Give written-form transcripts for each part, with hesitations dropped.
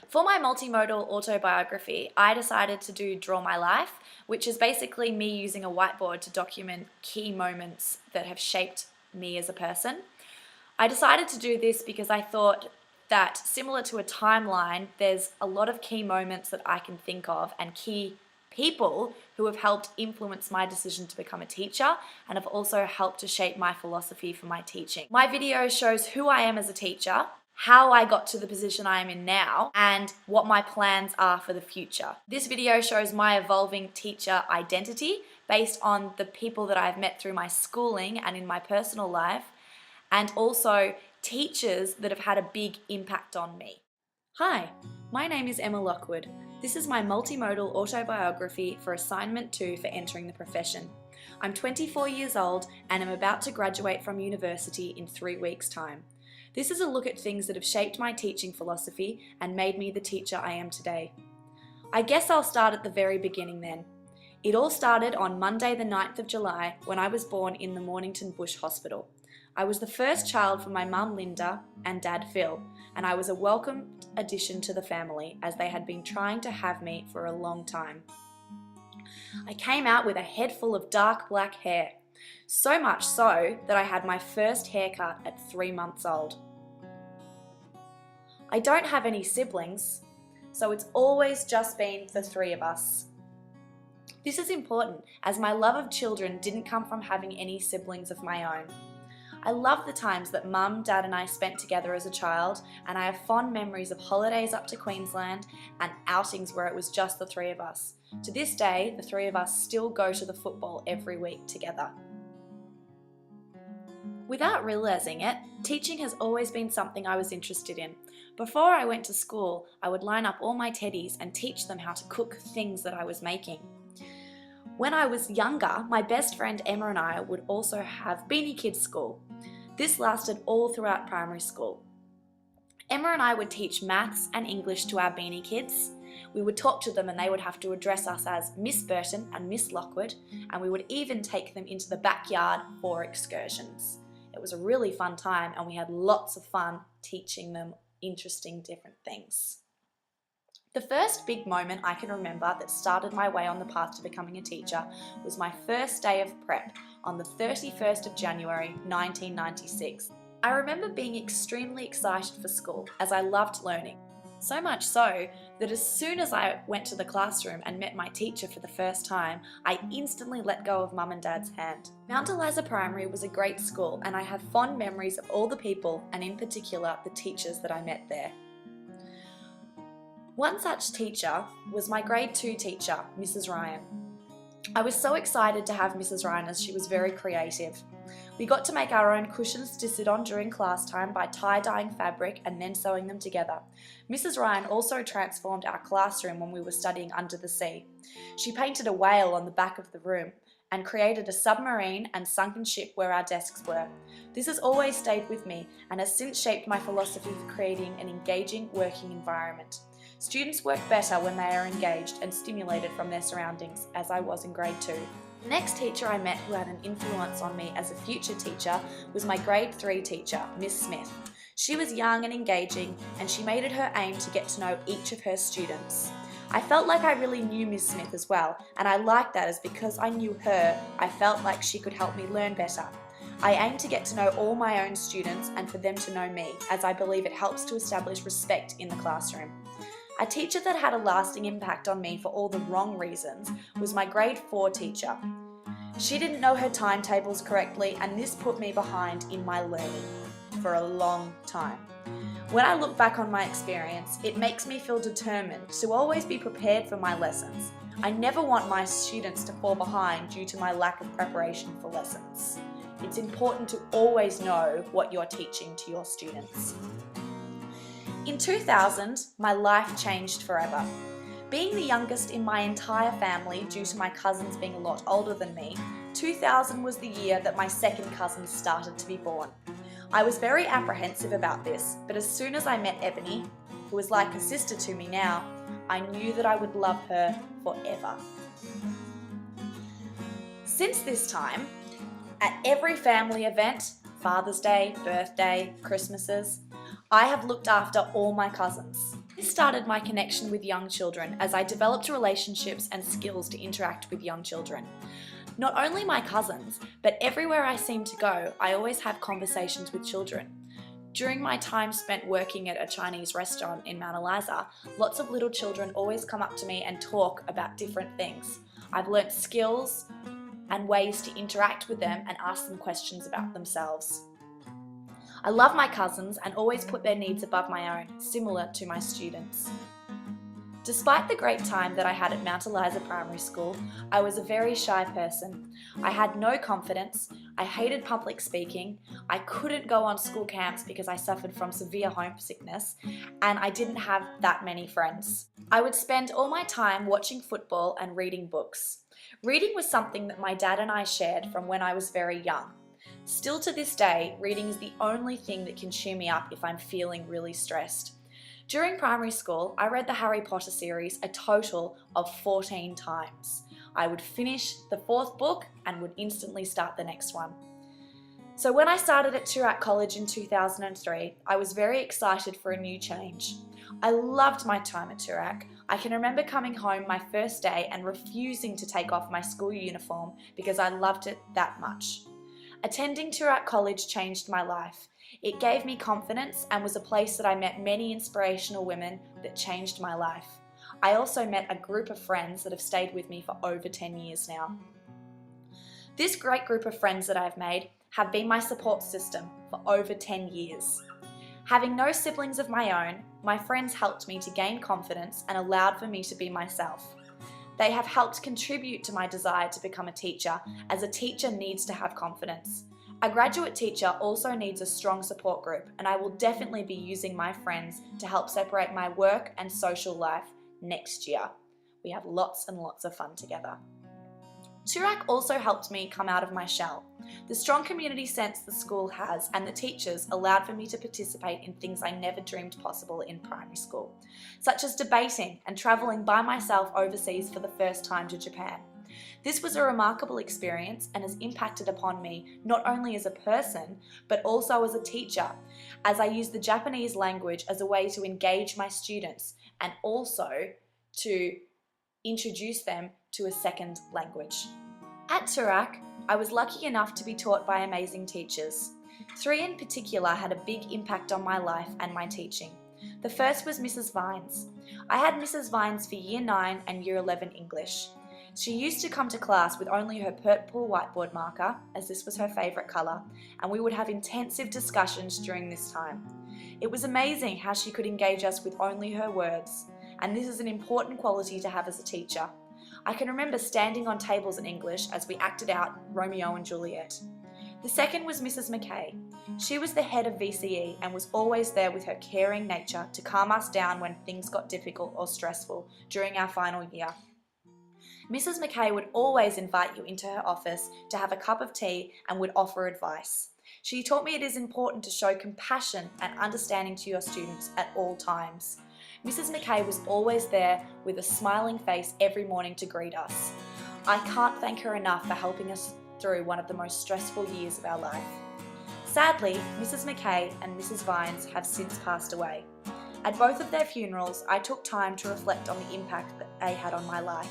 For my multimodal autobiography, I decided to do Draw My Life, which is basically me using a whiteboard to document key moments that have shaped me as a person. I decided to do this because I thought that, similar to a timeline, there's a lot of key moments that I can think of and key people who have helped influence my decision to become a teacher and have also helped to shape my philosophy for my teaching. My video shows who I am as a teacher, how I got to the position I am in now, and what my plans are for the future. This video shows my evolving teacher identity based on the people that I've met through my schooling and in my personal life, and also teachers that have had a big impact on me. Hi, my name is Emma Lockwood. This is my multimodal autobiography for assignment 2 for entering the profession. I'm 24 years old and am about to graduate from university in 3 weeks' time. This is a look at things that have shaped my teaching philosophy and made me the teacher I am today. I guess I'll start at the very beginning then. It all started on Monday the 9th of July when I was born in the Mornington Bush Hospital. I was the first child for my mum Linda and dad Phil, and I was a welcomed addition to the family as they had been trying to have me for a long time. I came out with a head full of dark black hair, so much so that I had my first haircut at 3 months old. I don't have any siblings, so it's always just been the 3 of us. This is important as my love of children didn't come from having any siblings of my own. I love the times that Mum, Dad and I spent together as a child, and I have fond memories of holidays up to Queensland and outings where it was just the 3 of us. To this day, the 3 of us still go to the football every week together. Without realising it, teaching has always been something I was interested in. Before I went to school, I would line up all my teddies and teach them how to cook things that I was making. When I was younger, my best friend Emma and I would also have Beanie Kids School. This lasted all throughout primary school. Emma and I would teach maths and English to our Beanie Kids. We would talk to them and they would have to address us as Miss Burton and Miss Lockwood, and we would even take them into the backyard for excursions. It was a really fun time and we had lots of fun teaching them interesting different things. The first big moment I can remember that started my way on the path to becoming a teacher was my first day of prep on the 31st of January 1996. I remember being extremely excited for school as I loved learning. So much so that as soon as I went to the classroom and met my teacher for the first time, I instantly let go of Mum and Dad's hand. Mount Eliza Primary was a great school and I have fond memories of all the people and in particular the teachers that I met there. One such teacher was my grade 2 teacher, Mrs. Ryan. I was so excited to have Mrs. Ryan as she was very creative. We got to make our own cushions to sit on during class time by tie-dyeing fabric and then sewing them together. Mrs. Ryan also transformed our classroom when we were studying under the sea. She painted a whale on the back of the room and created a submarine and sunken ship where our desks were. This has always stayed with me and has since shaped my philosophy for creating an engaging working environment. Students work better when they are engaged and stimulated from their surroundings, as I was in grade 2. The next teacher I met who had an influence on me as a future teacher was my grade 3 teacher, Miss Smith. She was young and engaging, and she made it her aim to get to know each of her students. I felt like I really knew Miss Smith as well, and I liked that as because I knew her, I felt like she could help me learn better. I aim to get to know all my own students and for them to know me, as I believe it helps to establish respect in the classroom. A teacher that had a lasting impact on me for all the wrong reasons was my grade 4 teacher. She didn't know her timetables correctly and this put me behind in my learning for a long time. When I look back on my experience, it makes me feel determined to always be prepared for my lessons. I never want my students to fall behind due to my lack of preparation for lessons. It's important to always know what you're teaching to your students. In 2000, my life changed forever. Being the youngest in my entire family due to my cousins being a lot older than me, 2000 was the year that my second cousin started to be born. I was very apprehensive about this, but as soon as I met Ebony, who is like a sister to me now, I knew that I would love her forever. Since this time, at every family event, Father's Day, birthday, Christmases, I have looked after all my cousins. This started my connection with young children as I developed relationships and skills to interact with young children. Not only my cousins, but everywhere I seem to go, I always have conversations with children. During my time spent working at a Chinese restaurant in Mount Eliza, lots of little children always come up to me and talk about different things. I've learnt skills and ways to interact with them and ask them questions about themselves. I love my cousins and always put their needs above my own, similar to my students. Despite the great time that I had at Mount Eliza Primary School, I was a very shy person. I had no confidence, I hated public speaking, I couldn't go on school camps because I suffered from severe homesickness, and I didn't have that many friends. I would spend all my time watching football and reading books. Reading was something that my dad and I shared from when I was very young. Still to this day, reading is the only thing that can cheer me up if I'm feeling really stressed. During primary school, I read the Harry Potter series a total of 14 times. I would finish the 4th book and would instantly start the next one. So when I started at Toorak College in 2003, I was very excited for a new change. I loved my time at Toorak. I can remember coming home my first day and refusing to take off my school uniform because I loved it that much. Attending Toorak College changed my life. It gave me confidence and was a place that I met many inspirational women that changed my life. I also met a group of friends that have stayed with me for over 10 years now. This great group of friends that I've made have been my support system for over 10 years. Having no siblings of my own, my friends helped me to gain confidence and allowed for me to be myself. They have helped contribute to my desire to become a teacher, as a teacher needs to have confidence. A graduate teacher also needs a strong support group, and I will definitely be using my friends to help separate my work and social life next year. We have lots and lots of fun together. Toorak also helped me come out of my shell. The strong community sense the school has and the teachers allowed for me to participate in things I never dreamed possible in primary school, such as debating and travelling by myself overseas for the first time to Japan. This was a remarkable experience and has impacted upon me not only as a person, but also as a teacher, as I use the Japanese language as a way to engage my students and also to introduce them to a second language. At Toorak, I was lucky enough to be taught by amazing teachers. 3 in particular had a big impact on my life and my teaching. The first was Mrs. Vines. I had Mrs. Vines for Year 9 and Year 11 English. She used to come to class with only her purple whiteboard marker, as this was her favourite colour, and we would have intensive discussions during this time. It was amazing how she could engage us with only her words, and this is an important quality to have as a teacher. I can remember standing on tables in English as we acted out Romeo and Juliet. The second was Mrs. McKay. She was the head of VCE and was always there with her caring nature to calm us down when things got difficult or stressful during our final year. Mrs. McKay would always invite you into her office to have a cup of tea and would offer advice. She taught me it is important to show compassion and understanding to your students at all times. Mrs. McKay was always there with a smiling face every morning to greet us. I can't thank her enough for helping us through one of the most stressful years of our life. Sadly, Mrs. McKay and Mrs. Vines have since passed away. At both of their funerals, I took time to reflect on the impact that they had on my life.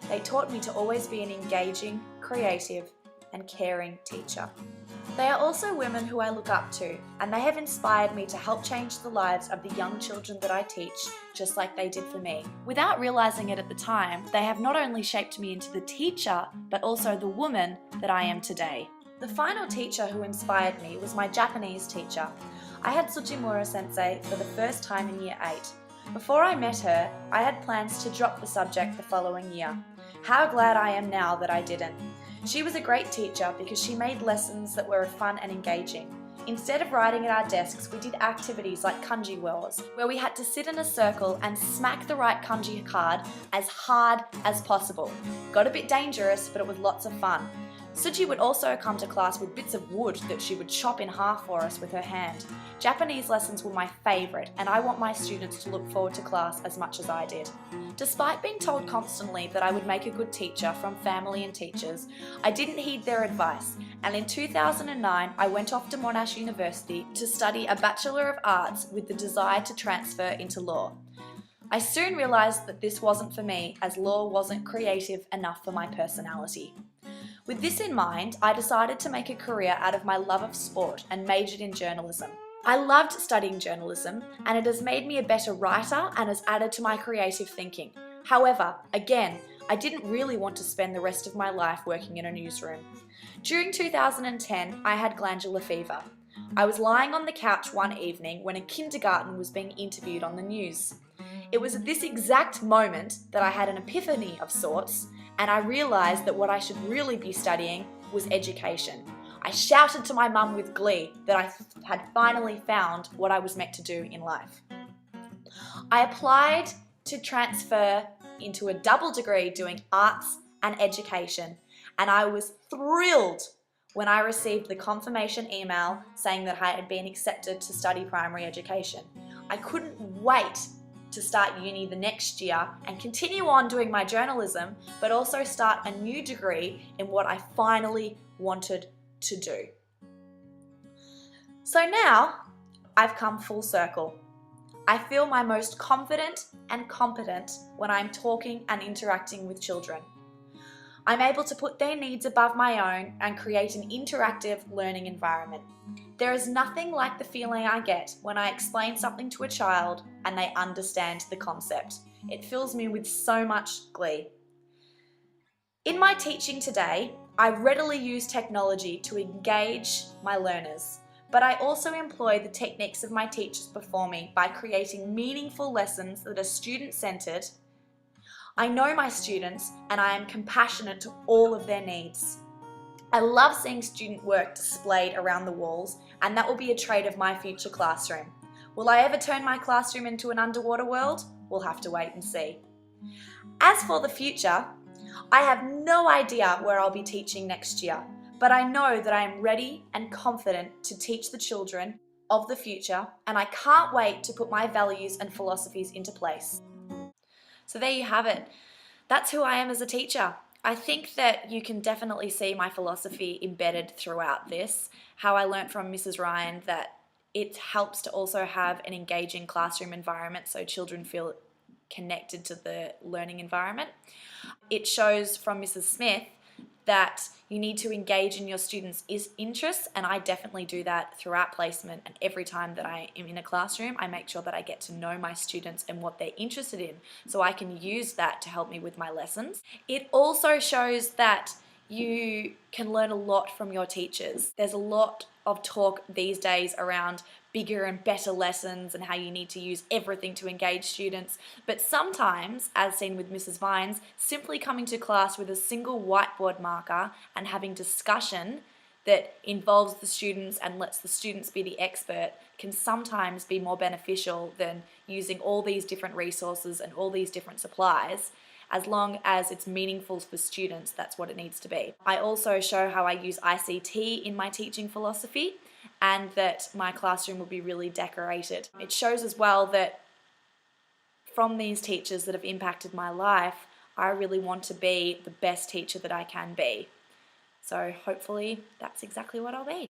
They taught me to always be an engaging, creative, and caring teacher. They are also women who I look up to, and they have inspired me to help change the lives of the young children that I teach, just like they did for me. Without realizing it at the time, they have not only shaped me into the teacher, but also the woman that I am today. The final teacher who inspired me was my Japanese teacher. I had Tsujimura Sensei for the first time in Year 8. Before I met her, I had plans to drop the subject the following year. How glad I am now that I didn't. She was a great teacher because she made lessons that were fun and engaging. Instead of writing at our desks, we did activities like kanji wars, where we had to sit in a circle and smack the right kanji card as hard as possible. Got a bit dangerous, but it was lots of fun. Suji would also come to class with bits of wood that she would chop in half for us with her hand. Japanese lessons were my favourite, and I want my students to look forward to class as much as I did. Despite being told constantly that I would make a good teacher from family and teachers, I didn't heed their advice, and in 2009 I went off to Monash University to study a Bachelor of Arts with the desire to transfer into law. I soon realised that this wasn't for me, as law wasn't creative enough for my personality. With this in mind, I decided to make a career out of my love of sport and majored in journalism. I loved studying journalism, and it has made me a better writer and has added to my creative thinking. However, again, I didn't really want to spend the rest of my life working in a newsroom. During 2010, I had glandular fever. I was lying on the couch one evening when a kindergarten was being interviewed on the news. It was at this exact moment that I had an epiphany of sorts, and I realised that what I should really be studying was education. I shouted to my mum with glee that I had finally found what I was meant to do in life. I applied to transfer into a double degree doing arts and education, and I was thrilled when I received the confirmation email saying that I had been accepted to study primary education. I couldn't wait to start uni the next year and continue on doing my journalism, but also start a new degree in what I finally wanted to do. So now I've come full circle. I feel my most confident and competent when I'm talking and interacting with children. I'm able to put their needs above my own and create an interactive learning environment. There is nothing like the feeling I get when I explain something to a child and they understand the concept. It fills me with so much glee. In my teaching today, I readily use technology to engage my learners, but I also employ the techniques of my teachers before me by creating meaningful lessons that are student-centered. I know my students and I am compassionate to all of their needs. I love seeing student work displayed around the walls, and that will be a trait of my future classroom. Will I ever turn my classroom into an underwater world? We'll have to wait and see. As for the future, I have no idea where I'll be teaching next year, but I know that I am ready and confident to teach the children of the future, and I can't wait to put my values and philosophies into place. So there you have it. That's who I am as a teacher. I think that you can definitely see my philosophy embedded throughout this, how I learnt from Mrs. Ryan that it helps to also have an engaging classroom environment so children feel connected to the learning environment. It shows from Mrs. Smith that you need to engage in your students' interests, and I definitely do that throughout placement, and every time that I am in a classroom I make sure that I get to know my students and what they're interested in so I can use that to help me with my lessons. It also shows that you can learn a lot from your teachers. There's a lot of talk these days around bigger and better lessons and how you need to use everything to engage students, but sometimes, as seen with Mrs. Vines, simply coming to class with a single whiteboard marker and having discussion that involves the students and lets the students be the expert can sometimes be more beneficial than using all these different resources and all these different supplies. As long as it's meaningful for students, that's what it needs to be. I also show how I use ICT in my teaching philosophy and that my classroom will be really decorated. It shows as well that from these teachers that have impacted my life, I really want to be the best teacher that I can be. So hopefully that's exactly what I'll be.